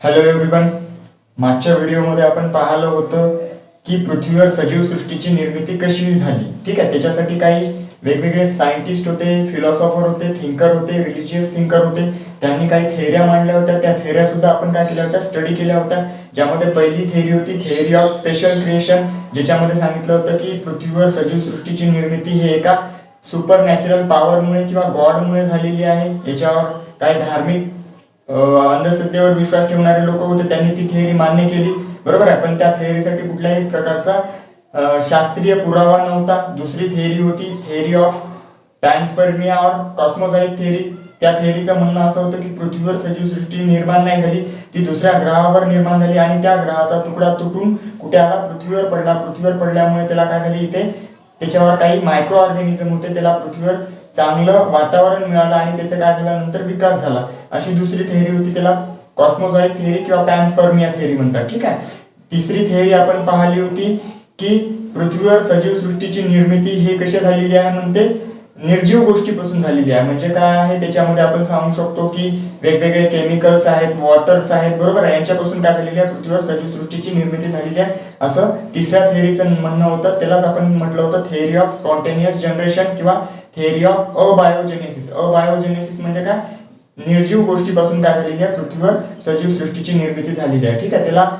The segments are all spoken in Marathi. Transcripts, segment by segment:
Hello everyone. मागच्या व्हिडिओमध्ये आपण पाहिलं होतं की पृथ्वीवर सजीव सृष्टीची निर्मिती कशी झाली. ठीक आहे, त्याच्यासाठी काही वेगवेगळे सायंटिस्ट होते, फिलॉसॉफर होते, थिंकर होते, रिलिजियस थिंकर होते. त्यांनी काही थेअऱ्या मांडल्या होत्या. त्या थेअऱ्या सुद्धा आपण काय केल्या होत्या, स्टडी केल्या होत्या. ज्यामध्ये पहिली थेअरी होती थेअरी ऑफ स्पेशल क्रिएशन, ज्याच्यामध्ये सांगितलं होतं की पृथ्वीवर सजीव सृष्टीची निर्मिती हे एका सुपर नॅचरल पॉवरमुळे किंवा गॉडमुळे झालेली आहे. याच्यावर काही धार्मिक अंधश्रद्धेवर विश्वास ठेवणारे लोक होते, त्यांनी ती थेअरी मान्य केली. बरोबर आहे, पण त्या थेअरीसाठी कुठल्याही प्रकारचा शास्त्रीय पुरावा नव्हता. दुसरी थेअरी होती थेअरी ऑफ पॅन्सपर्मिया और कॉस्मोसाइट थेअरी. त्या थेअरीचं म्हणणं असं होतं की पृथ्वीवर सजीव सृष्टी निर्माण नाही झाली, ती दुसऱ्या ग्रहावर निर्माण झाली आणि त्या ग्रहाचा तुकडा तुटून कुठे आला, पृथ्वीवर पडला. पृथ्वीवर पडल्यामुळे त्याला काय झाली, इथे त्याच्यावर काही मायक्रो ऑर्गॅनिझम होते, त्याला पृथ्वीवर चांगलं वातावरण मिळालं आणि त्याचा काय झाला, नंतर विकास झाला. अशी दुसरी थेअरी होती, त्याला कॉस्मोसाइट थेअरी किंवा पॅन्सपर्मिया थेअरी म्हणतात. ठीक आहे. तिसरी थेअरी आपण पाहिली होती की पृथ्वीवर सजीव सृष्टीची निर्मिती हे कशी झालेली आहे, म्हणते निर्जीव गोष्टीपासून झालेली आहे. म्हणजे काय आहे, त्याच्यामध्ये आपण सांगू शकतो की वेगवेगळे केमिकल्स आहेत, वॉटर्स आहेत, बरोबर आहे, यांच्यापासून काय झालेली आहे, पृथ्वीवर सजीव सृष्टीची निर्मिती झालेली आहे, असं तिसऱ्या थेअरीचं म्हणणं होतं. त्यालाच आपण म्हटलं होतं थेअरी ऑफ स्पॉन्टेनियस जनरेशन किंवा थेअरी ऑफ अबायोजेनेसिस. अबायोजेनेसिस म्हणजे काय, निर्जीव गोष्टीपासून काय झालेली आहे, पृथ्वीवर सजीव सृष्टीची निर्मिती झालेली आहे. ठीक आहे. त्याला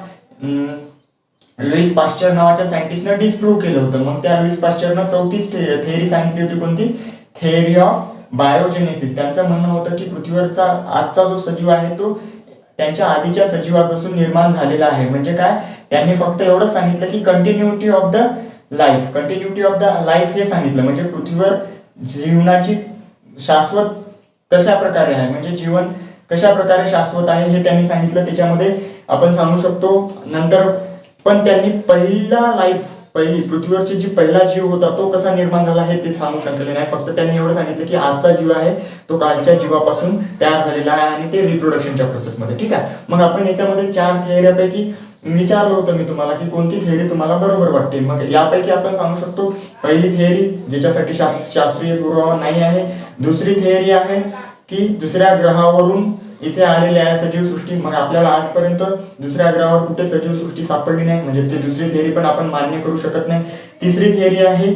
लुईस पाश्चर नावाच्या सायंटिस्टनं डिस्प्रूव्ह केलं होतं. मग त्या लुईस पाश्चरनं चौथीच थेअरी सांगितली होती, कोणती, थेअरी ऑफ बायोजेनेसिस. त्यांचं म्हणणं होतं की पृथ्वीवरचा आजचा जो सजीव आहे तो त्यांच्या आधीच्या सजीवापासून निर्माण झालेला आहे. म्हणजे काय, त्यांनी फक्त एवढंच सांगितलं की continuity of the life, continuity of the life हे सांगितलं. म्हणजे पृथ्वीवर जीवनाची शाश्वत कशा प्रकारे आहे, म्हणजे जीवन कशा प्रकारे शाश्वत आहे हे त्यांनी सांगितलं. त्याच्यामध्ये आपण सांगू शकतो नंतर, पण त्यांनी पहिली पृथ्वीवरची जी पहिला जीव होता तो कसा निर्माण झाला हे ते सांगू शकले नाही. फक्त त्यांनी एवढं सांगितलं की आजचा जीव आहे तो कालच्या जीवापासून तयार झालेला आहे आणि ते रिप्रोडक्शनच्या प्रोसेसमध्ये. ठीक आहे. मग आपण याच्यामध्ये 4 थेअरीपैकी विचारलं होतं मी तुम्हाला की कोणती थेअरी तुम्हाला बरोबर वाटते. मग यापैकी आपण सांगू शकतो पहिली थेअरी, ज्याच्यासाठी शास्त्रीय पुरावा नाही आहे. दुसरी थेअरी आहे की दुसऱ्या ग्रहावरून इथे आलेले आहे सजीव सृष्टी. मग आपल्याला आजपर्यंत दुसऱ्या ग्रहावर कुठे सजीव सृष्टी सापडली नाही, म्हणजे ती दुसरी थेअरी पण आपण मान्य करू शकत नाही. तिसरी थेअरी आहे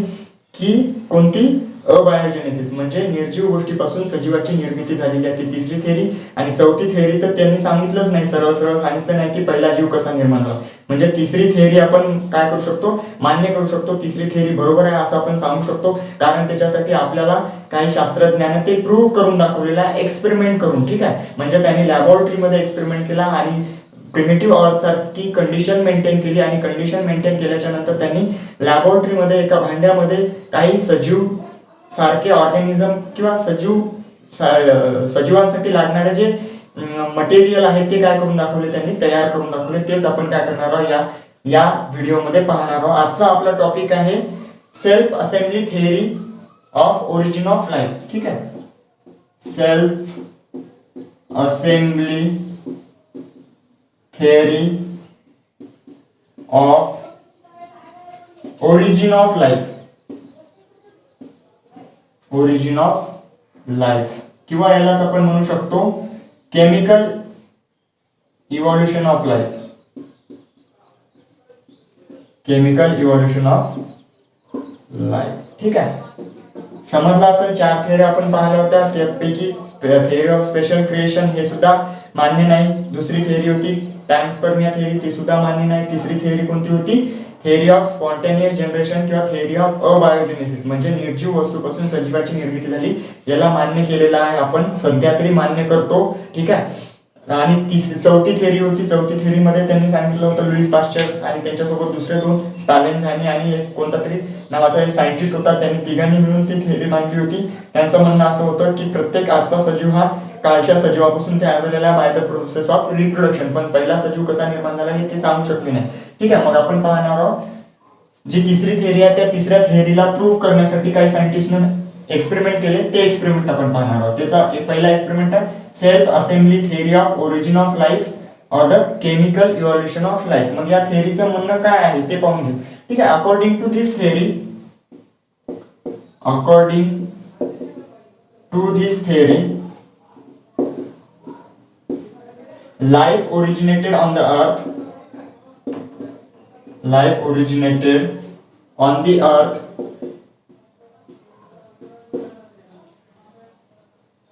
की कोणती, अबायोजेनेसिस, म्हणजे निर्जीव गोष्टीपासून सजीवाची निर्मिती झालेली आहे, ती तिसरी थेअरी. आणि चौथी थेअरी तर त्यांनी सांगितलंच नाही, सरळ सरळ सांगितलं नाही की पहिला जीव कसा निर्माण झाला. म्हणजे तिसरी थेअरी आपण काय करू शकतो, मान्य करू शकतो. तिसरी थेअरी बरोबर आहे असं आपण सांगू शकतो, कारण त्याच्यासाठी आपल्याला काही शास्त्रज्ञाने ते प्रूव्ह करून दाखवलेलं आहे एक्सपेरिमेंट करून. ठीक आहे. म्हणजे त्यांनी लॅबोरेटरीमध्ये एक्सपेरिमेंट केला आणि प्रिमिटिव्ह अर्थ सारखी कंडिशन मेंटेन केली आणि कंडिशन मेंटेन केल्याच्या नंतर त्यांनी लॅबोरेटरीमध्ये एका भांड्यामध्ये काही सजीव सारखे ऑर्गॅनिझम किंवा सजीवांसाठी लागणारे जे मटेरियल आहे ते काय करून दाखवले, त्यांनी तयार करून दाखवले. तेच आपण काय करणार आहोत या व्हिडिओमध्ये पाहणार आहोत. आजचा आपला टॉपिक आहे self assembly theory of origin of life. ठीक आहे. Self assembly theory of origin of life, origin of life, किंवा यालाच आपण म्हणू शकतो chemical evolution of life, chemical evolution of life. ठीक आहे. समजला असेल. 4 थेअरी आपण पाहिल्या होत्या, त्यापैकी थेअरी ऑफ स्पेशल क्रिएशन हे सुद्धा मान्य नाही. दुसरी थेअरी होती पॅन्सपर्मिया थेअरी, ती सुद्धा मान्य नाही. तिसरी थेअरी कोणती होती, थेअरी ऑफ स्पॉन्टेनियस जनरेशन किंवा थेअरी ऑफ अबायोजेनेसिस, म्हणजे निर्जीव वस्तूपासून सजीवाची निर्मिती झाली. याला मान्य केलेलं आहे आपण, सध्या तरी मान्य करतो. ठीक आहे. आणि चौथी थेअरी होती. चौथी थेअरीमध्ये त्यांनी सांगितलं होतं लुईस पाश्चर आणि त्यांच्यासोबत दुसरे 2 स्टालेन्झानी आणि एक कोणता तरी नावाचा एक सायंटिस्ट होता, त्यांनी तिघांनी मिळून ती थेअरी मांडली होती. त्यांचं म्हणणं असं होतं की प्रत्येक आजचा सजीव हा कालच्या सजीवापासून तयार झालेला by the process of reproduction, पण पहिला सजीव कसा निर्माण झाला हे ते सांगू शकले नाही. ठीक आहे. मग आपण पाहणार आहोत जी तिसरी थेअरी आहे, त्या तिसऱ्या थेअरीला प्रूव्ह करण्यासाठी काही सायंटिस्टने एक्सपेरिमेंट केले, ते एक्सपेरिमेंट आपण पाहणार आहोत. त्याचा पहिला एक्सपेरिमेंट आहे self assembly theory of origin of life or the chemical evolution of life. मग या थेअरीचं म्हणणं काय आहे ते पाहून घेऊ. ठीक आहे. According to this theory life originated on the earth, life originated on the earth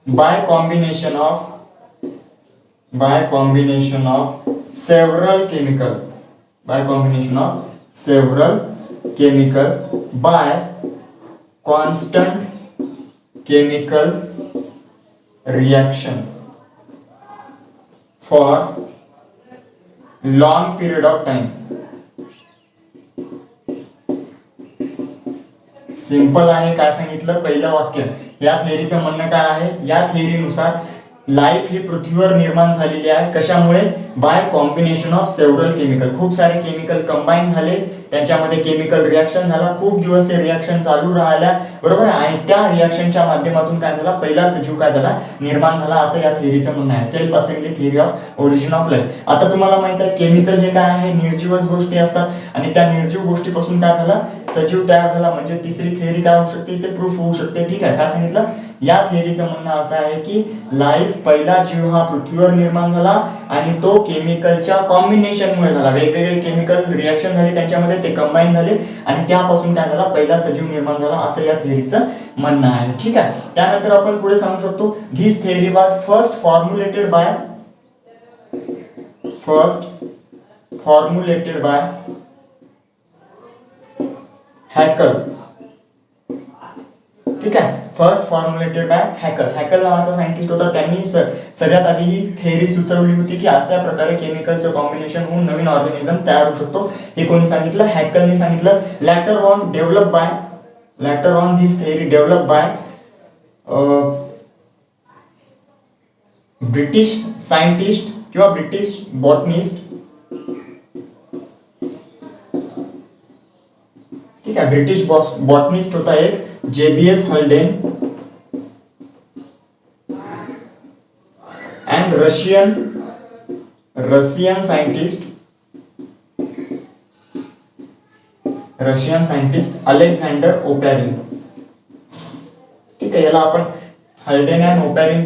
by combination of several chemical, by constant chemical reaction for long period of time. Simple आहे. काय सांगितलं पहिलं वाक्य, या थेअरीचं म्हणणं काय आहे, या थेअरीनुसार लाईफ ही पृथ्वीवर निर्माण झालेली आहे. कशामुळे? Bye combination of several chemical, खूप सारे केमिकल कंबाईन झाले, त्यांच्यामध्ये केमिकल रिॲक्शन झाला, खूप दिवस ते रिॲक्शन चालू राहिल्या, बरोबर आहे, आणि त्या रिॲक्शनच्या माध्यमातून काय झाला, पहिला सजीव काय झाला, निर्माण झाला, असं या थेअरीचं म्हणणं आहे. Self assembly theory of origin of life. आता तुम्हाला माहित आहे केमिकल हे काय आहे, निर्जीवच गोष्टी असतात, आणि त्या निर्जीव गोष्टीपासून काय झाला, सजीव तयार झाला. म्हणजे तिसरी थेअरी काय होऊ शकते, ते प्रूफ होऊ शकते. ठीक आहे, काय सांगितलं, या थेअरीचं म्हणणं असं आहे की लाईफ, पहिला जीव हा पृथ्वीवर निर्माण झाला आणि तो केमिकलच्या कॉम्बिनेशनमुळे झाला. वेगवेगळे केमिकल रिॲक्शन झाले, त्यांच्यामध्ये ते कंबाईन झाले आणि त्यापासून काय झाला, पहिला सजीव निर्माण झाला, असं या थेअरीचं म्हणणं आहे. ठीक आहे, त्यानंतर आपण पुढे सांगू शकतो, this theory was first formulated by Haeckel. ठीक आहे, first formulated by Haeckel. Haeckel नावाचा सायंटिस्ट होता, त्यांनी सगळ्यात आधी ही थेअरी सुचवली होती की अशा प्रकारे केमिकलचं कॉम्बिनेशन होऊन नवीन ऑर्गॅनिझम तयार होऊ शकतो. हे कोणी सांगितलं, हॅकलने सांगितलं. Later on this theory develop by British scientist किंवा ब्रिटिश बॉटनिस्ट. ठीक आहे, ब्रिटिश बॉटनिस्ट होता एक, JBS Haldane, and Russian scientist Alexander Oparin. ठीक आहे, याला आपण हल्डेन अँड ओपॅरिन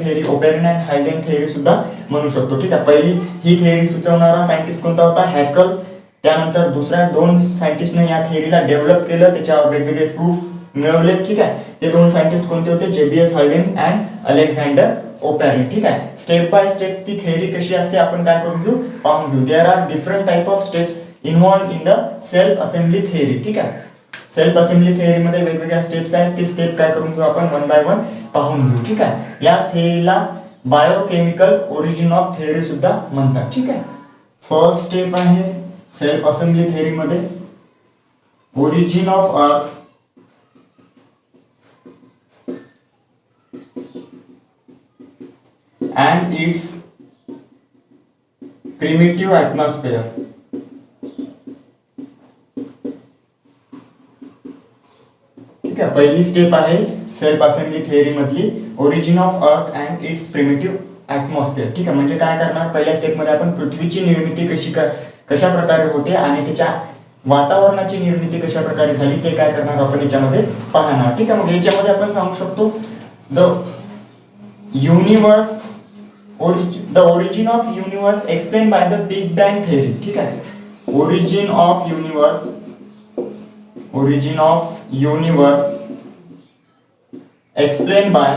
थेअरी सुद्धा म्हणू शकतो. ठीक आहे, पहिली ही थेअरी सुचवणारा सायंटिस्ट कोणता होता, हॅकल. त्यानंतर दुसऱ्या दोन सायंटिस्टने या थेअरीला डेव्हलप केलं, त्याच्यावर वेगवेगळे प्रूफ मिळवले. ठीक आहे, ते दोन सायंटिस्ट कोणते होते, JBS Haldane and Alexander Oparin. ठीक आहे, स्टेप बाय स्टेप ती थेअरी कशी असते आपण काय करून घेऊ, पाहून घेऊ. There are different type of steps involve in the self assembly theory. ठीक आहे, सेल्फ असेंबली थेअरी मध्ये वेगवेगळ्या स्टेप्स आहेत, ते स्टेप काय करून घेऊ आपण, वन बाय वन पाहून घेऊ. ठीक आहे, या थेअरीला बायोकेमिकल ओरिजिन ऑफ थेअरी सुद्धा म्हणतात. ठीक आहे, फर्स्ट स्टेप आहे सेल्फ असेंबली थेअरी मध्ये, origin of earth and its primitive atmosphere. ठीक आहे, पहिली स्टेप आहे सेल्फ असेंबली थेअरी मधली, origin of earth and it's primitive atmosphere. ठीक आहे, म्हणजे काय करणार, पहिल्या स्टेप मध्ये आपण पृथ्वीची निर्मिती कशा प्रकारे होते आणि त्याच्या वातावरणाची निर्मिती कशा प्रकारे झाली ते काय करणार आपण याच्यामध्ये पाहणार. ठीक आहे, मग याच्यामध्ये आपण सांगू शकतो the origin of universe explained by the Big Bang theory. ठीक आहे, origin of universe explained by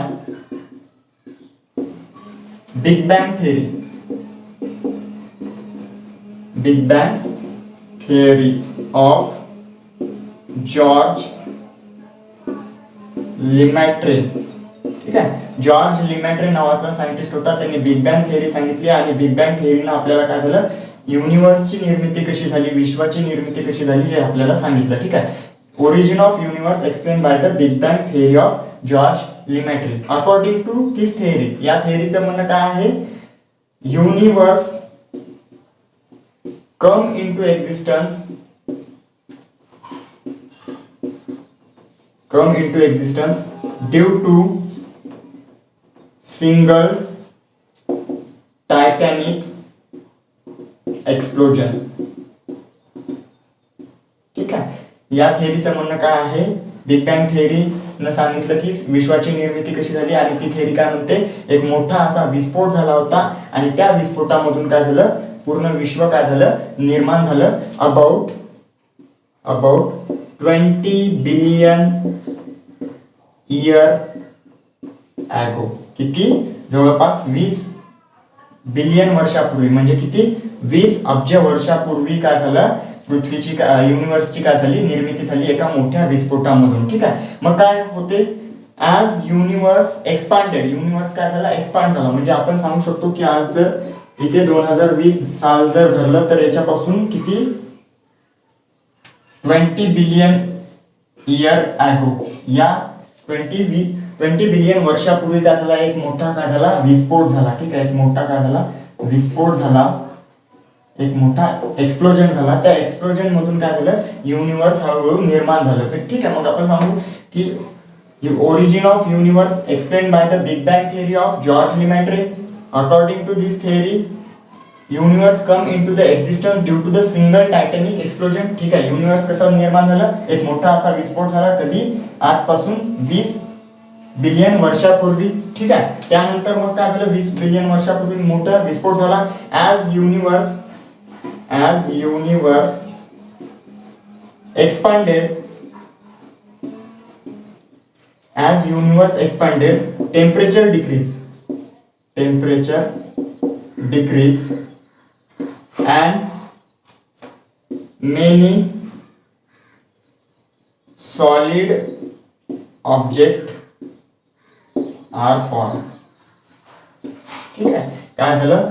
Big Bang theory of George Lemaitre. ठीक आहे, जॉर्ज लिमॅट्रे नावाचा सायंटिस्ट होता, त्यांनी बिग बँग थेअरी सांगितली आणि बिग बँग थेअरीनं आपल्याला काय झालं, युनिव्हर्सची निर्मिती कशी झाली, विश्वाची निर्मिती कशी झाली हे आपल्याला सांगितलं. ठीक आहे, origin of universe explain by the big bang theory of George Lemaitre. According to this theory, या थेअरीचं म्हणणं काय आहे, universe come into existence due to single titanic explosion. ठीक आहे, या थेअरीचं म्हणणं काय आहे, बिग बँग थेअरीनं सांगितलं की विश्वाची निर्मिती कशी झाली, आणि ती थेअरी काय म्हणते, एक मोठा असा विस्फोट झाला होता आणि त्या विस्फोटामधून काय झालं, पूर्ण विश्व काय झालं, निर्माण झालं. About 20 billion year ago. किती, जवळपास 20 बिलियन वर्षापूर्वी, म्हणजे किती, 20 अब्ज वर्षापूर्वी काय झालं, पृथ्वीची युनिव्हर्सची काय झाली, निर्मिती झाली एका मोठ्या विस्फोटामधून. ठीक आहे. मग काय होते, ॲज युनिव्हर्स एक्सपांडेड, युनिव्हर्स काय झाला, एक्सपांड झाला. म्हणजे आपण सांगू शकतो की आज जर इथे 2020 साल जर धरलं तर याच्यापासून किती, 20 बिलियन इयर ॲगो, या 20 बिलियन वर्षापूर्वी काय झाला, एक मोठा काय झाला, विस्फोट झाला. ठीक आहे. एक मोठा काय झाला, विस्फोट झाला, एक मोठा एक्सप्लोजन झाला. त्या एक्सप्लोजन मधून काय झालं, युनिव्हर्स हळूहळू निर्माण झालं. ठीक आहे. मग आपण सांगू की origin of universe explain by the big bang theory of George Lemaitre. According to this theory universe come into the existence due to the single titanic explosion. ठीक आहे. युनिव्हर्स कसं निर्माण झालं, एक मोठा असा विस्फोट झाला. कधी, आजपासून 20 बिलियन वर्षापूर्वी. ठीक आहे. त्यानंतर मग काय झालं, 20 बिलियन वर्षापूर्वी मोठा विस्फोट झाला. As universe expanded, temperature decrease and many solid object are formed. ठीक आहे. काय झालं,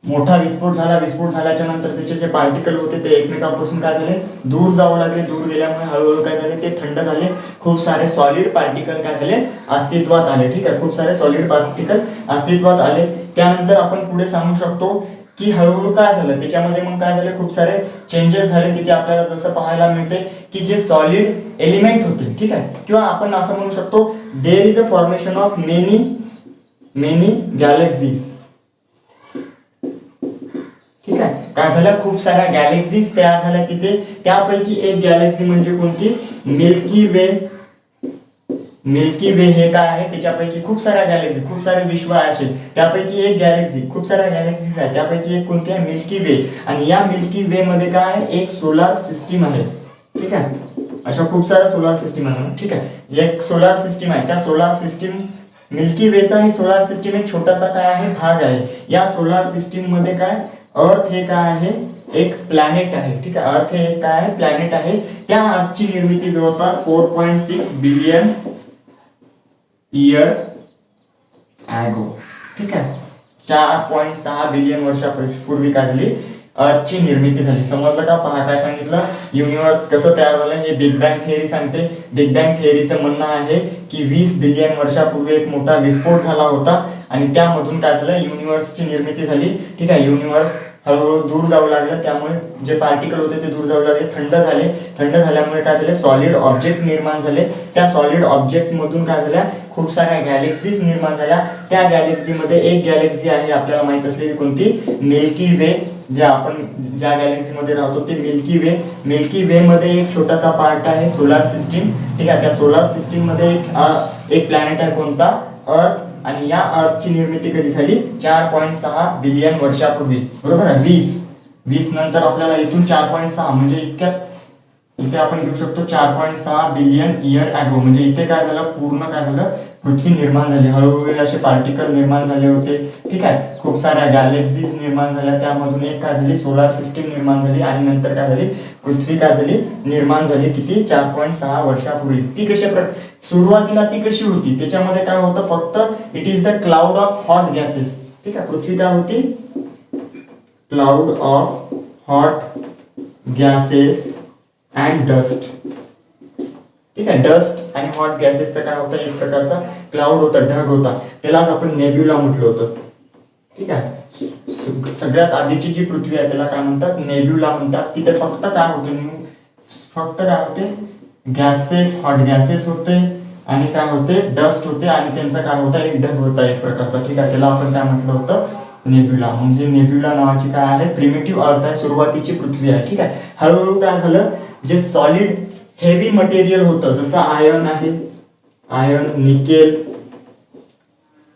मोठा विस्फोट झाला. विस्फोट झाल्याच्या नंतर त्याचे जे पार्टिकल होते ते एकमेकांपासून काय झाले, दूर जाऊ लागले. दूर गेल्यामुळे हळूहळू काय झाले, ते थंड झाले. खूप सारे सॉलिड पार्टिकल काय झाले, अस्तित्वात आले. ठीक आहे. खूप सारे सॉलिड पार्टिकल अस्तित्वात आले. त्यानंतर आपण पुढे सांगू शकतो की हळूहळू काय झालं, त्याच्यामध्ये मग काय झाले, खूप सारे चेंजेस झाले. तिथे आपल्याला जसं पाहायला मिळते की जे सॉलिड एलिमेंट होते, ठीक आहे, किंवा आपण असं म्हणू शकतो there is a formation of many galaxies. ठीक आहे. काय झालं, खूप साऱ्या गॅलेक्सीज तयार झाल्या तिथे. त्यापैकी एक गॅलेक्सी म्हणजे कोणती, मिल्की वे हे काय आहे, त्याच्यापैकी खूप साऱ्या गॅलेक्सी, खूप सारे विश्व आहे. त्यापैकी एक गॅलेक्सी, खूप साऱ्या गॅलेक्सीज आहे, त्यापैकी एक कोणती आहे, मिल्की वे. आणि या मिल्की वे मध्ये काय आहे, एक सोलार सिस्टीम आहे. ठीक आहे. अशा खूप साऱ्या सोलार सिस्टीम आहे. ठीक आहे. एक सोलार सिस्टीम आहे. त्या सोलार सिस्टीम मिल्की वेचा ही सोलार सिस्टीम एक छोटासा काय आहे, भाग आहे. या सोलार सिस्टीम मध्ये काय, अर्थ हे काय आहे, एक प्लॅनेट आहे. ठीक आहे. अर्थ हे एक काय आहे, प्लॅनेट आहे. त्या अर्थची निर्मिती जवळपास 4.6 बिलियन इयर ॲगो. ठीक आहे. 4.6 बिलियन वर्षापूर्वी काय झाली, अर्थची निर्मिती झाली. समजलं का? पहा काय सांगितलं, युनिव्हर्स कसं तयार झालं हे बिग बँग थिअरी सांगते. बिग बँग थिअरीचं म्हणणं आहे की 20 बिलियन वर्षापूर्वी एक मोठा विस्फोट झाला होता आणि त्यामधून काय झालं, युनिव्हर्सची निर्मिती झाली. ठीक आहे. युनिव्हर्स हळूहळू दूर जाऊ लागलं, त्यामुळे जे पार्टिकल होते ते दूर जाऊ लागले, थंड झाले. थंड झाल्यामुळे काय झाले, सॉलिड ऑब्जेक्ट निर्माण झाले. त्या सॉलिड ऑब्जेक्ट मधून काय झाल्या, खूप साऱ्या गॅलेक्सीज निर्माण झाल्या. त्या गॅलेक्सीमध्ये एक गॅलेक्सी आहे आपल्याला माहित असलेली, कोणती, मिल्की वे. ज्या गॅलेक्सी मध्ये राहतो ते मिल्की वे मध्ये एक छोटासा पार्ट आहे सोलार सिस्टीम. ठीक आहे. त्या सोलार सिस्टीम मध्ये एक प्लॅनेट आहे, कोणता, अर्थ. आणि या अर्थची निर्मिती कधी झाली, 4.6 बिलियन वर्षापूर्वी. बरोबर आहे. 20 नंतर आपल्याला इथून 4.6 म्हणजे इथे आपण घेऊ शकतो 4.6 बिलियन इयर ॲगो. म्हणजे इथे काय झालं, पूर्ण काय झालं, पृथ्वी निर्माण झाली. हळूहळू असे पार्टिकल निर्माण झाले होते. ठीक आहे. खूप साऱ्या गॅलेक्सीज निर्माण झाल्या. त्यामधून एक काय झाली, सोलार सिस्टीम निर्माण झाली. आणि नंतर काय झाली, पृथ्वी काय झाली, निर्माण झाली. किती, 4.6 वर्षापूर्वी. ती सुरुवातीला ती कशी होती, त्याच्यामध्ये काय होतं, फक्त it is the cloud of hot gases. ठीक आहे. पृथ्वी काय होती, cloud of hot gases and dust. ठीक आहे. डस्ट आणि हॉट गॅसेसचा काय होता, एक प्रकारचा क्लाउड होता, ढग होता. त्यालाच आपण नेब्युला म्हटलं होतं. ठीक आहे. सगळ्यात आधीची जी पृथ्वी आहे त्याला काय म्हणतात, नेब्युला म्हणतात. तिथे फक्त काय होते, गॅसेस, हॉट गॅसेस होते आणि काय होते, डस्ट होते आणि त्यांचा काय होता, एक ढग होता एक प्रकारचा. ठीक आहे. त्याला आपण काय म्हटलं होतं, नेब्युला. म्हणजे नेब्युला नावाची काय आहे, प्रिमिटिव्ह अर्थ आहे, सुरुवातीची पृथ्वी आहे. ठीक आहे. हळूहळू काय झालं, जे सॉलिड हेवी मटेरियल होतं, जसं आयर्न आहे, आयर्न, निकेल,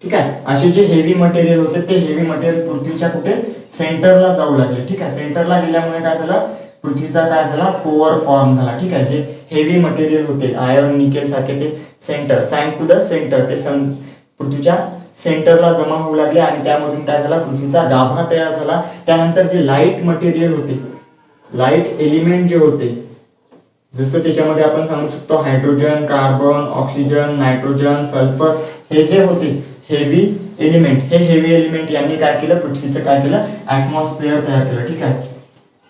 ठीक आहे, असे जे हेवी मटेरियल होते ते हेवी मटेरियल पृथ्वीच्या कुठे सेंटरला जाऊ लागले. ठीक आहे, सेंटरला गेल्यामुळे काय झालं, पृथ्वीचा काय झाला, कोअर फॉर्म झाला. ठीक आहे, जे हेवी मटेरियल होते आयर्न निकेल सारखे ते सेंटर, सँक टू द सेंटर, ते पृथ्वीच्या सेंटरला जमा होऊ लागले आणि त्यामधून काय झाला, पृथ्वीचा गाभा तयार झाला. त्यानंतर जे लाईट मटेरियल होते, लाईट एलिमेंट जे होते, जसं त्याच्यामध्ये आपण सांगू शकतो hydrogen, carbon, oxygen, nitrogen, sulphur, हे जे होते हेवी एलिमेंट, हे हेवी एलिमेंट यांनी काय केलं, पृथ्वीचं काय केलं, ऍटमॉस्फिअर तयार केलं. ठीक आहे,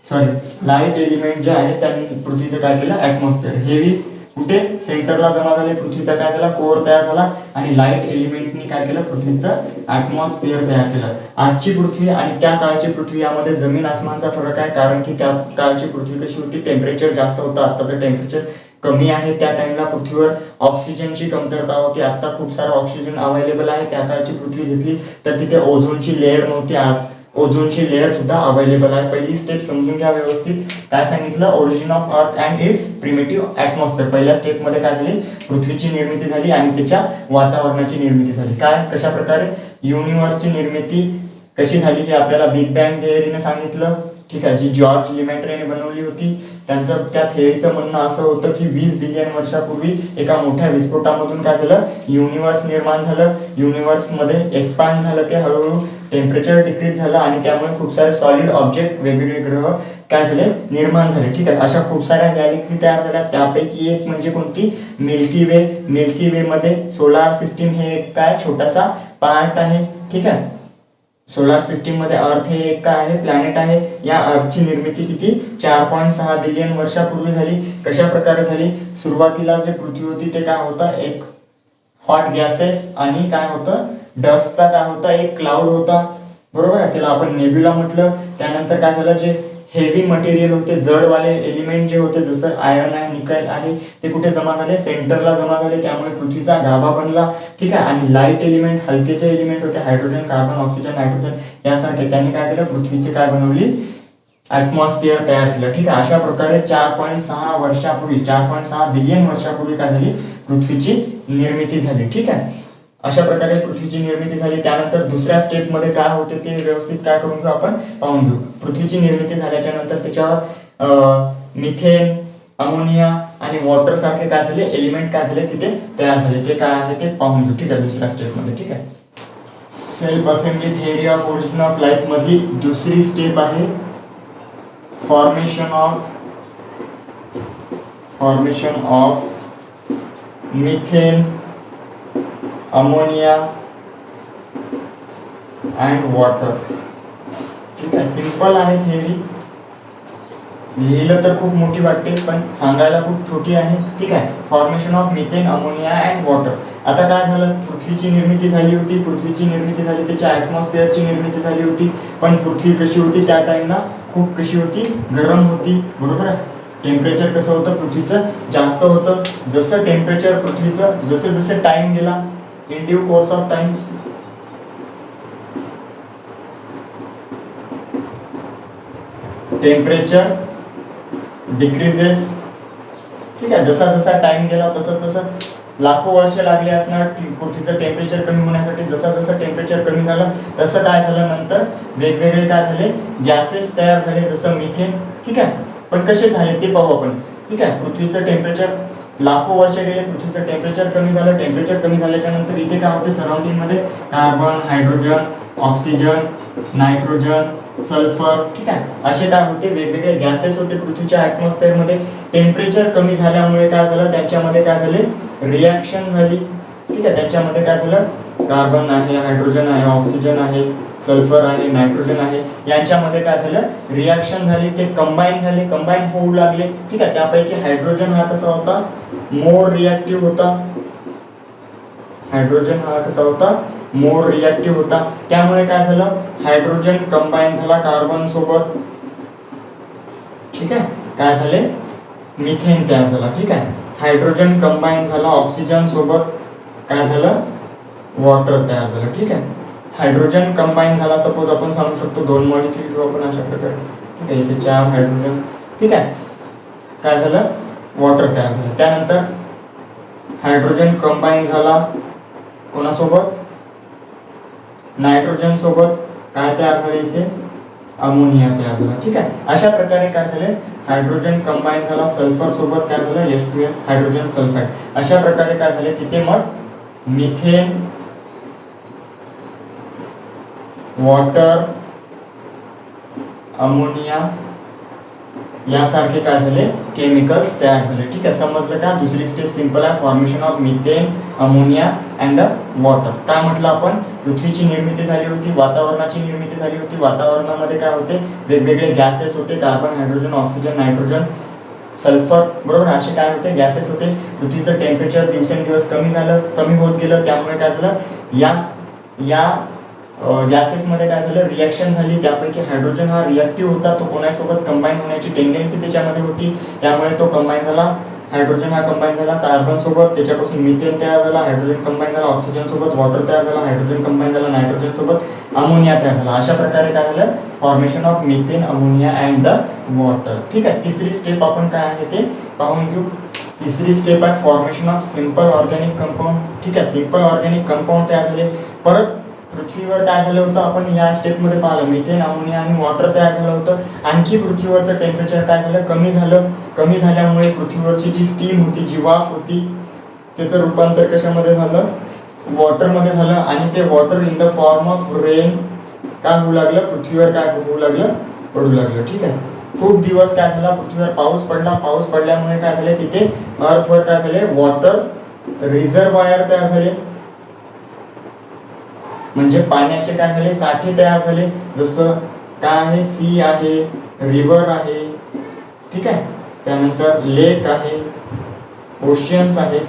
सॉरी, लाईट एलिमेंट जे आहे त्यांनी पृथ्वीचं काय केलं, ऍटमॉस्फिअर. हेवी कुठे सेंटरला जमा झाले, पृथ्वीचा काय झाला, कोअर तयार झाला आणि लाईट एलिमेंटनी काय केलं, पृथ्वीचं ऍटमॉस्फिअर तयार केलं. आजची पृथ्वी आणि त्या काळची पृथ्वी यामध्ये जमीन आसमानचा फरक आहे, कारण की त्या काळची पृथ्वी कशी होती, टेम्परेचर जास्त होतं, आताचं टेम्परेचर कमी आहे. त्या टाइमला पृथ्वीवर ऑक्सिजनची कमतरता होती, आता खूप सारा ऑक्सिजन अवेलेबल आहे. त्या काळची पृथ्वी घेतली तर तिथे ओझोनची लेअर नव्हती, आज ओझोनची लेअर सुद्धा अवेलेबल आहे. पहिली स्टेप समजून घ्या व्यवस्थित. काय सांगितलं, origin of earth and it's primitive atmosphere. पहिल्या स्टेप मध्ये काय झाली, पृथ्वीची निर्मिती झाली आणि त्याच्या वातावरणाची निर्मिती झाली. काय, कशा प्रकारे युनिव्हर्सची निर्मिती कशी झाली हे आपल्याला बिग बँग थिअरीने सांगितलं. ठीक आहे, जी जॉर्ज लिमॅट्रेने बनवली होती. त्यांचं त्या थिअरीचं म्हणणं असं होतं की 20 बिलियन वर्षापूर्वी एका मोठ्या विस्फोटामधून काय झालं, युनिव्हर्स निर्माण झालं. युनिव्हर्स मध्ये एक्सपांड झालं, ते हळूहळू टेम्परेचर डिक्रीज झालं आणि त्यामुळे खूप सारे सॉलिड ऑब्जेक्ट, वेगवेगळे ग्रह काय झाले, निर्माण झाले. ठीक आहे, अशा खूप साऱ्या गॅलेक्सी तयार झाल्या. त्यापैकी एक म्हणजे कोणती, मिल्की वे. मिल्की वे मध्ये सोलार सिस्टीम हे एक काय छोटासा पार्ट आहे. ठीक आहे, सोलार सिस्टीम मध्ये अर्थ हे एक काय आहे, प्लॅनेट आहे. या अर्थची निर्मिती किती, 4.6 बिलियन वर्षापूर्वी झाली. कशा प्रकारे झाली, सुरुवातीला जे पृथ्वी होती ते काय होता, एक हॉट गॅसेस आणि काय होतं, डस्टचा काय होता, एक क्लाउड होता. बरोबर आहे, त्याला आपण नेब्युला म्हटलं. त्यानंतर काय झालं, जे हेवी मटेरियल होते, जडवाले एलिमेंट जे होते, जसं आयर्न आहे, निकेल आहे, ते कुठे जमा झाले, सेंटरला जमा झाले. त्यामुळे पृथ्वीचा गाभा बनला. ठीक आहे, आणि लाईट एलिमेंट, हलकेचे एलिमेंट होते, हायड्रोजन, कार्बन, ऑक्सिजन, नायट्रोजन यासारखे, त्यांनी काय केलं, पृथ्वीचे काय बनवली, ऍटमॉस्फिअर तयार केलं. ठीक आहे, अशा प्रकारे 4.6 वर्षापूर्वी, 4.6 बिलियन वर्षापूर्वी काय झाली, पृथ्वीची निर्मिती झाली. ठीक आहे, अशा प्रकारे पृथ्वीची निर्मिती झाली. त्यानंतर दुसऱ्या स्टेप मध्ये काय होते ते व्यवस्थित काय करून घेऊ, आपण पाहून घेऊ. पृथ्वीची निर्मिती झाल्याच्या नंतर त्याच्यावर मिथेन, अमोनिया आणि वॉटर सारखे काय झाले, एलिमेंट काय झाले तिथे तयार झाले. ते काय आहे ते पाहून घेऊ. ठीक आहे, दुसऱ्या स्टेप मध्ये. ठीक आहे, self assembly theory of origin of life मधली दुसरी स्टेप आहे formation of methane, ammonia and water. ठीक आहे, सिंपल आहे थिअरी, लिहिलं तर खूप मोठी वाटते पण सांगायला खूप छोटी आहे. ठीक आहे, formation of methane, ammonia and water. आता काय झालं, पृथ्वीची निर्मिती झाली होती, पृथ्वीची निर्मिती झाली, त्याच्या ऍटमॉस्फिअरची निर्मिती झाली होती. पण पृथ्वी कशी होती त्या टाइमला, खूप कशी होती, गरम होती. बरोबर आहे, टेम्परेचर कसं होतं पृथ्वीचं, जास्त होतं. जसं टेम्परेचर पृथ्वीचं जसं जसं टाइम गेला, in due course of time, temperature decreases. ठीक आहे, जसा जसा टाइम गेला तसं तसं लाखो वर्ष लागले असणार पृथ्वीचं टेम्परेचर कमी होण्यासाठी. जसं जसं टेम्परेचर कमी झालं तसं काय झालं, नंतर वेगवेगळे काय झाले, गॅसेस तयार झाले, जसं मिथेन. ठीक आहे, पण कसे झाले ते पाहू आपण. ठीक आहे, पृथ्वीचं टेम्परेचर लाखो वर्ष गेले, पृथ्वीचं टेम्परेचर कमी झालं. टेम्परेचर कमी झाल्याच्या नंतर इथे काय होते, सराउंडिंग मध्ये carbon, hydrogen, oxygen, nitrogen, sulphur. ठीक आहे, असे काय होते, वेगवेगळे गॅसेस होते पृथ्वीच्या ऍटमॉस्फिअर मध्ये. टेम्परेचर कमी झाल्यामुळे काय झालं, त्यांच्यामध्ये काय झाले, रिॲक्शन झाली. ठीक आहे, त्याच्यामध्ये काय झालं, कार्बन आहे, हायड्रोजन आहे, ऑक्सिजन आहे, सल्फर आहे, नायट्रोजन आहे, यांच्यामध्ये काय झालं, रिॲक्शन झाली. ते कंबाईन झाले, कंबाईन होऊ लागले. ठीक आहे, त्यापैकी हायड्रोजन हा कसा होता, मोर रिॲक्टिव्ह होता. हायड्रोजन हा कसा होता, मोर रिॲक्टिव्ह होता. त्यामुळे काय झालं, हायड्रोजन कंबाईन झाला कार्बन सोबत. ठीक आहे, काय झाले, मिथेन तयार झाला. ठीक आहे, हायड्रोजन कंबाईन झाला ऑक्सिजन सोबत, काय झालं, वॉटर तयार झालं. ठीक आहे, हायड्रोजन कंबाईन झाला, सपोज आपण सांगू शकतो 2 मॉलिक्यूल घेऊ आपण अशा प्रकारे. ठीक आहे, इथे 4 हायड्रोजन. ठीक आहे, काय झालं, वॉटर तयार झालं. त्यानंतर हायड्रोजन कंबाईन झाला कोणासोबत, नायट्रोजन सोबत. काय तयार झाले इथे, अमोनिया तयार झाला. ठीक आहे, अशा प्रकारे काय झाले, हायड्रोजन कंबाईन झाला सल्फर सोबत, काय झालं H2S हायड्रोजन सल्फाइड. अशा प्रकारे काय झाले तिथे मग मिथेन, वॉटर, अमोनिया यासारखे काय झाले केमिकल्स तयार झाले. ठीक आहे, समजलं का. दुसरी स्टेप सिंपल आहे, formation of methane, ammonia and water. काय म्हटलं आपण, पृथ्वीची निर्मिती झाली होती, वातावरणाची निर्मिती झाली होती. वातावरणामध्ये काय होते, वेगवेगळे गॅसेस होते, carbon, hydrogen, oxygen, nitrogen, sulphur, बरोबर, असे काय होते गॅसेस होते. पृथ्वीचं टेम्परेचर दिवसेंदिवस कमी होत गेलं. त्यामुळे काय झालं, या गॅसेसमध्ये काय झालं, रिॲक्शन झाली. त्यापैकी हायड्रोजन हा रिॲक्टिव्ह होता, तो कोणासोबत कंबाईन होण्याची टेंडेन्सी त्याच्यामध्ये होती. त्यामुळे तो कंबाईन झाला, हायड्रोजन हा कंबाईन झाला कार्बन सोबत, त्याच्यापासून मिथेन तयार झाला, हायड्रोजन कंबाईन झाला ऑक्सिजन सोबत, वॉटर तयार झाला, हायड्रोजन कंबाईन झाला नायट्रोजन सोबत, अमोनिया तयार झाला. अशा प्रकारे काय झालं, formation of methane, ammonia and the water. ठीक आहे, तिसरी स्टेप आपण काय आहे ते पाहून घेऊ. तिसरी स्टेप आहे formation of simple organic compound. ठीक आहे, सिंपल ऑर्गॅनिक कंपाऊंड तयार झाले. परत पृथ्वीवर काय झालं होतं, आपण या स्टेपमध्ये पाहिलं, मिथेन, अमोनिया आणि वॉटर तयार झालं होतं. आणखी पृथ्वीवरचं टेम्परेचर काय झालं, कमी झालं. कमी झाल्यामुळे पृथ्वीवरची जी स्टीम होती, जी वाफ होती, त्याचं रूपांतर कशामध्ये झालं, वॉटरमध्ये झालं. आणि ते water in the form of rain काय होऊ लागलं, पृथ्वीवर काय होऊ लागलं, पडू लागलं. ठीक आहे, खूप दिवस काय झाला, पृथ्वीवर पाऊस पडला. पाऊस पडल्यामुळे काय झाले, तिथे अर्थवर काय झाले, वॉटर रिझर्वायर तयार झाले. म्हणजे पाण्याचे काय झाले, साठे तयार झाले. जसं काय आहे, सी आहे, रिव्हर आहे. ठीक आहे, त्यानंतर लेक आहे, ओशियन्स आहे,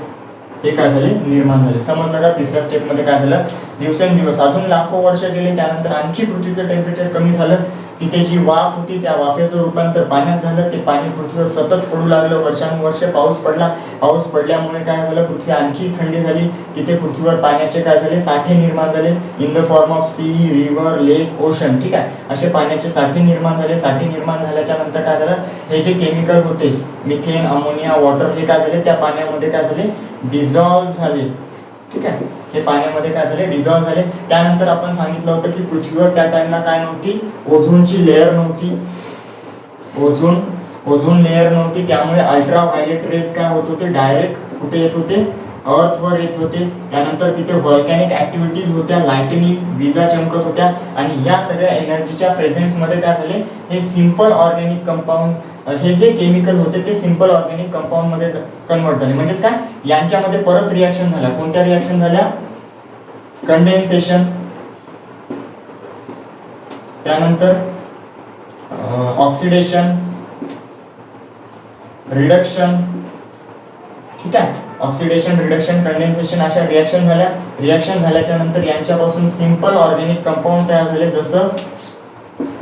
हे काय झाले निर्माण झाले. समजलं का. तिसऱ्या स्टेपमध्ये काय झालं, दिवसेंदिवस अजून लाखो वर्ष गेले, त्यानंतर आणखी पृथ्वीचं टेम्परेचर कमी झालं. तिथे जी वाफ होती, त्या वाफेचं रूपांतर पाण्यात झालं. ते पाणी पृथ्वीवर सतत पडू लागलं. वर्षानुवर्ष पाऊस पडला. पाऊस पडल्यामुळे काय झालं, पृथ्वी आणखी थंडी झाली. तिथे पृथ्वीवर पाण्याचे काय झाले, साठे निर्माण झाले in the form of sea, river, lake, ocean. ठीक आहे, असे पाण्याचे साठे निर्माण झाले. साठे निर्माण झाल्याच्या नंतर काय झालं, हे जे केमिकल होते मिथेन, अमोनिया, वॉटर, हे काय झाले, त्या पाण्यामध्ये काय झाले, डिझॉल्व्ह झाले. ठीक आहे, हे पाण्यामध्ये काय झाले, डिझॉल्व्ह झाले. त्यानंतर आपण सांगितलं होतं की पृथ्वीवर त्या टाइमला काय नव्हती, ओझोनची लेअर नव्हती. ओझोन लेअर नव्हती, त्यामुळे अल्ट्रा व्हायलेट रेज काय होत होते, डायरेक्ट कुठे येत होते, अर्थवर येत होते. त्यानंतर तिथे व्हॉल्कॅनिक ऍक्टिव्हिटीज होत्या, लाइटनिंग, विजा चमकत होत्या. आणि या सगळ्या एनर्जीच्या प्रेझेन्समध्ये काय झाले, हे सिंपल ऑर्गॅनिक कंपाऊंड, हे जे केमिकल होते ते सिंपल ऑर्गॅनिक कंपाऊंड मध्ये कन्वर्ट झाले. म्हणजेच काय, यांच्यामध्ये परत रिॲक्शन झाल्या. कोणत्या रिॲक्शन झाल्या, कंडेन्सेशन, त्यानंतर ऑक्सिडेशन, रिडक्शन. ठीक आहे, ऑक्सिडेशन, रिडक्शन, कंडेन्सेशन अशा रिॲक्शन झाल्या. रिॲक्शन झाल्याच्या नंतर यांच्यापासून सिंपल ऑर्गॅनिक कंपाऊंड तयार झाले. जसं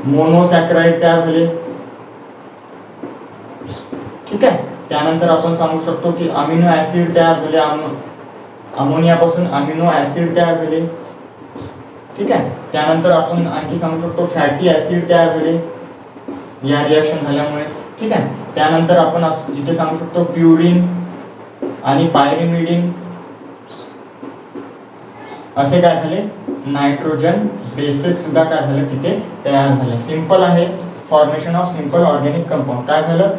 मोनोसॅकराइड तयार झाले. ठीक आहे, त्यानंतर आपण सांगू शकतो की अमिनो ऍसिड तयार झाले. अमोनियापासून अमिनो ऍसिड तयार झाले. ठीक आहे, त्यानंतर आपण आणखी सांगू शकतो फॅटी ऍसिड तयार झाले या रिॲक्शन झाल्यामुळे. ठीक आहे, त्यानंतर आपण इथे सांगू शकतो प्युरिन आणि पायरिमिडिन असे काय झाले, नायट्रोजन बेसेस सुद्धा काय झाले तिथे तयार झाले. सिंपल आहे formation of simple organic compound. काय झालं,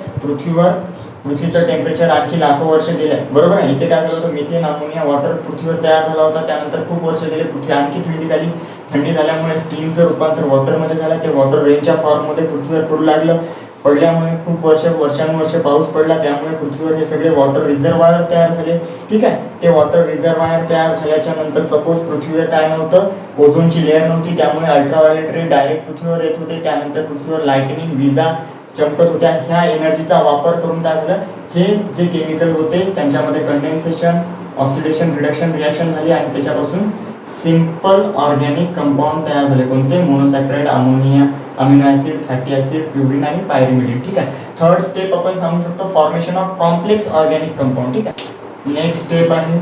पृथ्वीचं टेम्परेचर आणखी लाखो वर्ष गेले, बरोबर आहे. इथे काय झालं होतं, मिथेन, अमोनिया, वॉटर पृथ्वीवर तयार झाला होता. त्यानंतर खूप वर्ष गेले, पृथ्वी आणखी थंडी झाली. थंडी झाल्यामुळे स्टीमचं रूपांतर वॉटरमध्ये झालं. ते वॉटर रेनच्या फॉर्ममध्ये पृथ्वीवर पडू लागलं. पडल्यामुळे खूप वर्षानुवर्ष पाऊस पडला. त्यामुळे पृथ्वीवर हे सगळे वॉटर रिझर्वायर तयार झाले. ठीक आहे, ते वॉटर रिझर्वायर तयार झाल्याच्या नंतर सपोज पृथ्वीवर काय नव्हतं, ओझोनची लेअर नव्हती. त्यामुळे अल्ट्राव्हायोलेट रे डायरेक्ट पृथ्वीवर येत होते. त्यानंतर पृथ्वीवर लाइटनिंग, विजा चमकत होत्या. ह्या एनर्जीचा वापर करून काय झालं, हे जे केमिकल होते त्यांच्यामध्ये कंडेन्सेशन, ऑक्सिडेशन, रिडक्शन रिॲक्शन झाली आणि त्याच्यापासून सिंपल ऑर्गॅनिक कंपाऊंड तयार झाले. कोणते, monosaccharide, ammonia, amino acid, fatty acid, purine आणि पायरिमिडिन. ठीक आहे, थर्ड स्टेप आपण सांगू शकतो formation of complex organic compound. ठीक आहे, नेक्स्ट स्टेप आहे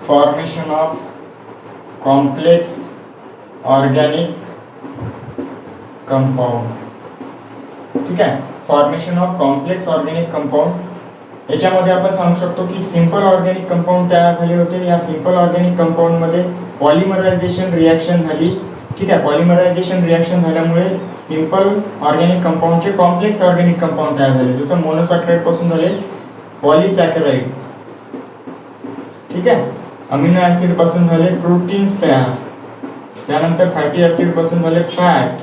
formation of complex organic compound. ठीक आहे. Formation of complex organic compound, याच्यामध्ये आपण सांगू शकतो की सिंपल ऑर्गॅनिक कंपाऊंड तयार झाले होते. या सिंपल ऑर्गॅनिक कंपाऊंड मध्ये पॉलिमरायझेशन रिॲक्शन झाली. ठीक आहे. पॉलिमरायझेशन रिॲक्शन झाल्यामुळे सिंपल ऑर्गॅनिक कंपाऊंडचे कॉम्प्लेक्स ऑर्गॅनिक कंपाऊंड तयार झाले. जसं मोनोसॅकराइड पासून झाले पॉलिसॅकराइड. ठीक आहे. अमिनो ऍसिड पासून झाले प्रोटीन्स तयार. त्यानंतर फॅटी ऍसिड पासून झाले फॅट.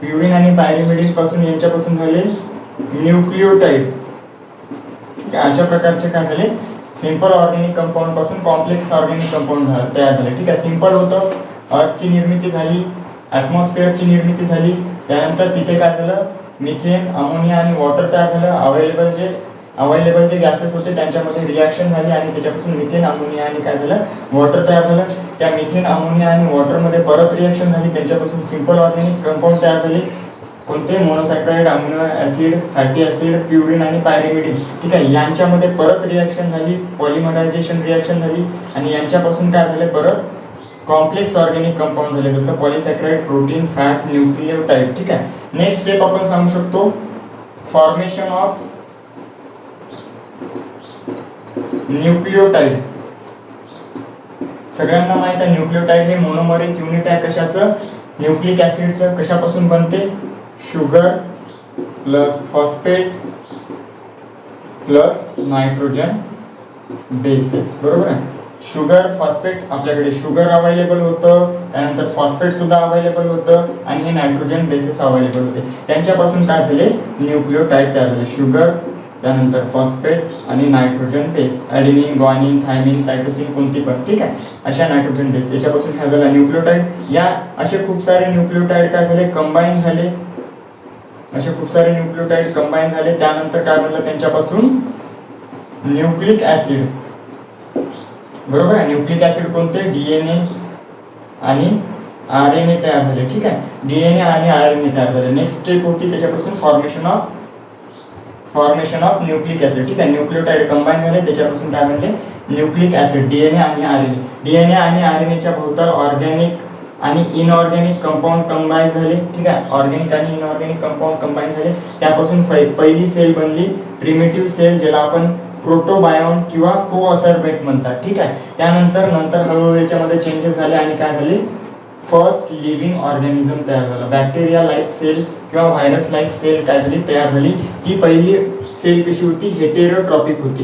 प्युरिन आणि पायरिमिडिन पासून यांच्यापासून झाले न्यूक्लिओटाइड. ठीक आहे. अशा प्रकारचे काय झाले सिंपल ऑर्गॅनिक कंपाऊंड पासून कॉम्प्लेक्स ऑर्गॅनिक कंपाऊंड तयार झाले. ठीक आहे. सिंपल होतं, अर्थची निर्मिती झाली, ॲटमॉस्फिअरची निर्मिती झाली. त्यानंतर तिथे काय झालं मिथेन, अमोनिया आणि वॉटर तयार झालं. अवेलेबल जे गॅसेस होते त्यांच्यामध्ये रिॲक्शन झाली आणि त्याच्यापासून मिथेन, अमोनिया आणि काय झालं वॉटर तयार झालं. त्या मिथेन, अमोनिया आणि वॉटरमध्ये परत रिॲक्शन झाली, त्यांच्यापासून सिंपल ऑर्गॅनिक कंपाऊंड तयार झाले. कोणते monosaccharide, amino acid, fatty acid, purine आणि पायरिमिडिन. ठीक आहे. यांच्यामध्ये परत रिॲक्शन झाली, पॉलिमरायझेशन रिॲक्शन झाली आणि यांच्यापासून काय झाले परत कॉम्प्लेक्स ऑर्गॅनिक कंपाऊंड झाले, जसं पॉलिसॅकराइड, प्रोटीन, फॅट, न्यूक्लिओटाइड. ठीक आहे. नेक्स्ट स्टेप आपण सांगू शकतो फॉर्मेशन ऑफ न्यूक्लिओटाइड. सगळ्यांना माहित आहे न्यूक्लिओटाइड हे मोनोमरिक युनिट आहे. कशाचं? न्यूक्लिक ऍसिडचं. कशापासून बनते? Sugar plus phosphate plus nitrogen bases. बरोबर आहे. शुगर, फॉस्फेट, आपल्याकडे शुगर अवेलेबल होतं, त्यानंतर फॉस्फेट सुद्धा अवेलेबल होतं आणि हे नायट्रोजन बेसेस अवेलेबल होते. त्यांच्यापासून काय झाले न्यूक्लिओटाइड तयार झाले. शुगर, त्यानंतर फॉस्फेट आणि nitrogen base. Adenine, guanine, thymine, cytosine कोणती पण. ठीक आहे. अशा नायट्रोजन बेस याच्यापासून काय झाला न्यूक्लिओटाइड. या असे खूप सारे न्यूक्लिओटाइड काय झाले कंबाईन झाले. असे खूप सारे न्यूक्लिओटाइड कंबाईन झाले. त्यानंतर काय बनलं त्यांच्यापासून न्यूक्लिक ऍसिड. बरोबर आहे. न्यूक्लिक ऍसिड कोणते? डीएनए आणि आरएनए तयार झाले. ठीक आहे. डीएनए आणि आरएनए तयार झाले. नेक्स्ट स्टेप होती त्याच्यापासून फॉर्मेशन ऑफ न्यूक्लिक ऍसिड. ठीक आहे. न्यूक्लिओटाइड कंबाईन झाले, त्याच्यापासून काय बनले न्यूक्लिक ऍसिड, डीएनए आणि आरएनए. डीएनए आणि आरएनएच्या भोवताल ऑर्गॅनिक आणि इनऑर्गॅनिक कंपाऊंड कंबाईन झाले. ठीक आहे. ऑर्गॅनिक आणि इनऑर्गॅनिक कंपाऊंड कंबाईन झाले. त्यापासून पहिली सेल बनली प्रिमिटिव्ह सेल, ज्याला आपण प्रोटोबायोन किंवा कोअसर्बेट म्हणतात. ठीक आहे. त्यानंतर हळूहळू याच्यामध्ये चेंजेस झाले आणि काय झाले फर्स्ट लिव्हिंग ऑर्गॅनिझम तयार झाला. बॅक्टेरिया लाईक सेल किंवा व्हायरस लाईक सेल काय झाली तयार झाली. ही पहिली सेल कशी होती? हेटेरोट्रॉपिक होती.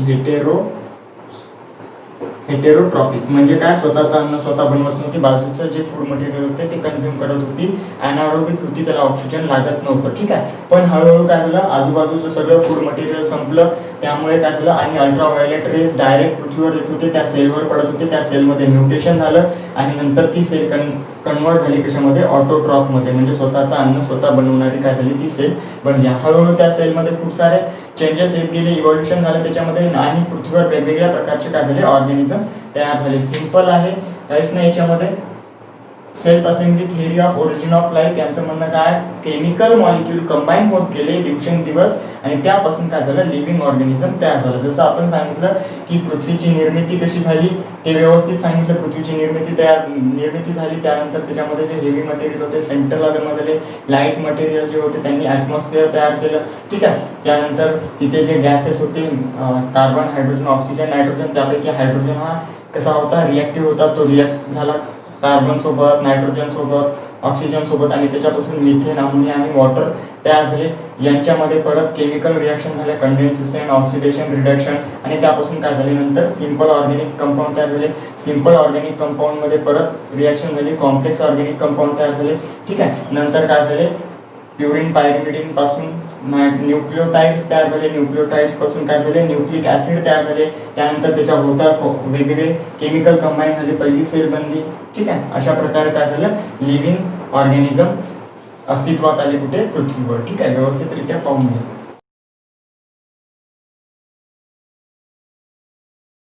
हेटेरोट्रॉपिक म्हणजे काय स्वतःचं अन्न स्वतः बनवत नव्हती, बाजूचं जे फूड मटेरियल होते ते कन्झ्युम करत होती. अनारोबिक होती, त्याला ऑक्सिजन लागत नव्हतं. ठीक आहे. पण हळूहळू काय झालं आजूबाजूचं सगळं फूड मटेरियल संपलं, त्यामुळे काय झालं आणि अल्ट्राव्हायोलेट रेज डायरेक्ट पृथ्वीवर येत होते, त्या सेलवर पडत होते. त्या सेलमध्ये म्युटेशन झालं आणि नंतर ती सेल कन्वर्ट झाली कशामध्ये ऑटोट्रॉपमध्ये, म्हणजे स्वतःचं अन्न स्वतः बनवणारी काय झाली ती सेल बनली. हळूहळू त्या सेलमध्ये खूप सारे चेंजेस येत गेले, इव्होल्युशन झालं त्याच्यामध्ये आणि पृथ्वीवर वेगवेगळ्या प्रकारचे काय झाले ऑर्गॅनिझम तयार झाले. सिंपल आहे काहीच नाही याच्यामध्ये. Self assembly theory of origin of life यांचं म्हणणं काय केमिकल मॉलिक्यूल कंबाईन होत गेले दिवसेंदिवस आणि त्यापासून काय झालं लिव्हिंग ऑर्गॅनिझम तयार झालं. जसं आपण सांगितलं की पृथ्वीची निर्मिती कशी झाली ते व्यवस्थित सांगितलं. पृथ्वीची निर्मिती झाली, त्यानंतर त्याच्यामध्ये जे हेवी मटेरियल होते सेंट्रलला जमा झाले, लाईट मटेरियल जे होते त्यांनी ॲटमॉस्फिअर तयार केलं. ठीक आहे. त्यानंतर तिथे जे गॅसेस होते कार्बन, हायड्रोजन, ऑक्सिजन, नायट्रोजन, त्यापैकी हायड्रोजन हा कसा होता रिॲक्टिव्ह होता, तो रिॲक्ट झाला कार्बन सोबत, नायट्रोजन सोबत, ऑक्सिजन सोबत आणि त्याच्यापासून मिथेन, अमोनिया आणि वॉटर तयार झाले. यांच्यामध्ये परत केमिकल रिॲक्शन झाले, कंडेन्सेशन, ऑक्सिडेशन, रिडक्शन आणि त्यापासून काय झाले नंतर सिंपल ऑर्गॅनिक कंपाऊंड तयार झाले. सिंपल ऑर्गॅनिक कंपाऊंडमध्ये परत रिॲक्शन झाली, कॉम्प्लेक्स ऑर्गॅनिक कंपाऊंड तयार झाले. ठीक आहे. नंतर काय झाले प्युरिन, पायरिमिडिन पासून न्यूक्लिओटाइड्स तयार झाले. न्यूक्लिओटाइड्स पासून काय झाले न्यूक्लिक ऍसिड तयार झाले. त्यानंतर त्याच्या भोवताल वेगवेगळे केमिकल कंबाईन झाले, पहिली सेल बनली. ठीक आहे. अशा प्रकारे काय झालं लिव्हिंग ऑर्गॅनिझम अस्तित्वात आले कुठे पृथ्वीवर. ठीक आहे. व्यवस्थितरित्या पाहून घ्या.